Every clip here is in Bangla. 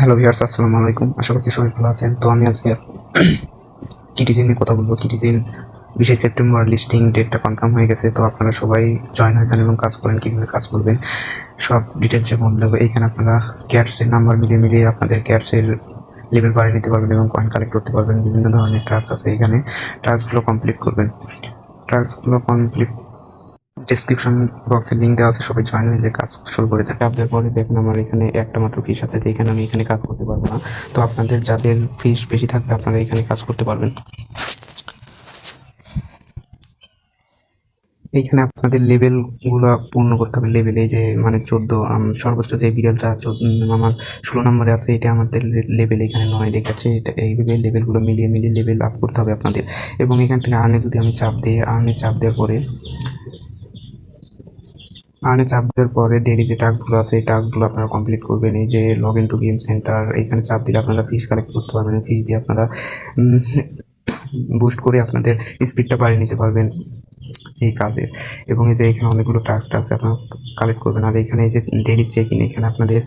হ্যালো ভিউয়ার্স, আসসালামু আলাইকুম। আশা করছি সবাই ভালো আছেন। তো আমি আজকে টিটিজিন নিয়ে কথা বলবো। টিটিজিন 20 সেপ্টেম্বর লিস্টিং ডেটটা কনফার্ম হয়ে গেছে। তো আপনারা সবাই জয়েন হয়ে যান এবং কাজ করেন। কীভাবে কাজ করবেন সব ডিটেলসে বলে দেবো। এইখানে আপনারা ক্যাটসের নাম্বার মিলিয়ে মিলিয়ে আপনাদের ক্যাটসের লেভেল বাড়িয়ে নিতে পারবেন এবং কয়েন কালেক্ট করতে পারবেন। বিভিন্ন ধরনের টাস্ক আছে এখানে। টাস্কগুলো কমপ্লিট করবেন। টাস্কগুলো কমপ্লিট ডেসক্রিপশন বক্সে লিঙ্ক দেওয়া আছে, সবাই জয়েন হয়ে যে কাজ শুরু করে দেন। আপনাদের পরে দেখুন আমার এখানে একটা মাত্র ফিস আছে, যেখানে আমি এখানে কাজ করতে পারবো না। তো আপনাদের যাদের ফিস বেশি থাকবে আপনারা এখানে কাজ করতে পারবেন। এইখানে আপনাদের লেভেলগুলো পূর্ণ করতে হবে। লেভেল এই যে মানে 14, সর্বোচ্চ যে বিড়ালটা আমার 16 নম্বরে আছে, এটা আমাদের লেভেল এখানে 9 দেখাচ্ছে। এটা এইভাবে লেভেলগুলো মিলিয়ে মিলিয়ে লেভেল আপ করতে হবে আপনাদের। এবং এখান থেকে আর্নে যদি আমি চাপ দিই, আর্নে চাপ দেওয়ার পরে ডেইলি যে টাস্কগুলো আছে এই টাস্কগুলো আপনারা কমপ্লিট করবেন। এই যে log in to game center, এখানে চাপ দিলে আপনারা ফিস কালেক্ট করতে পারবেন। ফিস দিয়ে আপনারা বুস্ট করে আপনাদের স্পিডটা বাড়িয়ে নিতে পারবেন এই কাজের। এবং এই যে এখানে অনেকগুলো টাস্ক আছে, আপনারা কালেক্ট করবেন। আর এখানে এই যে ডেইলি চেক ইন, এখানে আপনাদের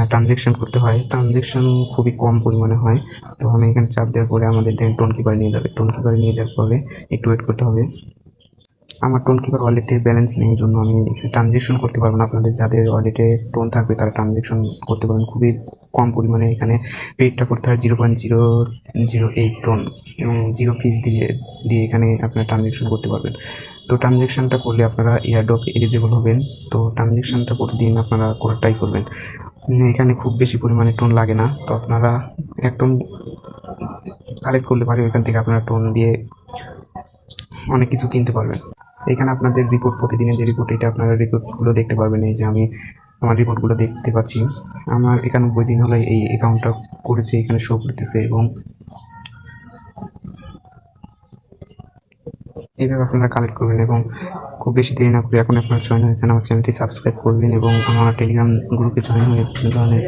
ট্রানজেকশন করতে হয়। ট্রানজেকশন খুবই কম পরিমাণে হয়। তো আমি এখানে চাপ দেওয়ার পরে আমাদের টোন কিপারে নিয়ে যাবে। টোন কিপারে নিয়ে যাওয়ার পরে একটু ওয়েট করতে হবে। আমার টোন কিপার ওয়ালেটে ব্যালেন্স নেই, এই জন্য আমি ট্রানজেকশন করতে পারবো না। আপনাদের যাদের ওয়ালেটে টোন থাকবে তারা ট্রানজেকশন করতে পারবেন খুবই কম পরিমাণে। এখানে পেইডটা করতে হয় 0.008 টোন এবং 0 ফিস দিয়ে দিয়ে এখানে আপনারা ট্রানজেকশন করতে পারবেন। তো ট্রানজেকশনটা করলে আপনারা এয়ারড্রপ এলিজিবল হবেন। তো ট্রানজেকশনটা প্রতিদিন আপনারা করার ট্রাই করবেন। এখানে খুব বেশি পরিমাণে টোন লাগে না। তো আপনারা এক টোন কালেক্ট করলে পারে ওইখান থেকে আপনারা টোন দিয়ে অনেক কিছু কিনতে পারবেন। এখানে আপনাদের রিপোর্ট, প্রতিদিনের যে রিপোর্ট, এটা আপনারা রিপোর্টগুলো দেখতে পারবেন। এই যে আমি আমার রিপোর্টগুলো দেখতে পাচ্ছি। আমার 91 দিন হলে এই অ্যাকাউন্টটা করেছে, এখানে শো করতেছে। এবং এইভাবে আপনারা কালেক্ট করবেন এবং খুব বেশি দেরি না করে এখন আপনারা জয়েন হয়ে যান। আমার চ্যানেলটি সাবস্ক্রাইব করবেন এবং আমার টেলিগ্রাম গ্রুপে জয়েন হয়ে বিভিন্ন ধরনের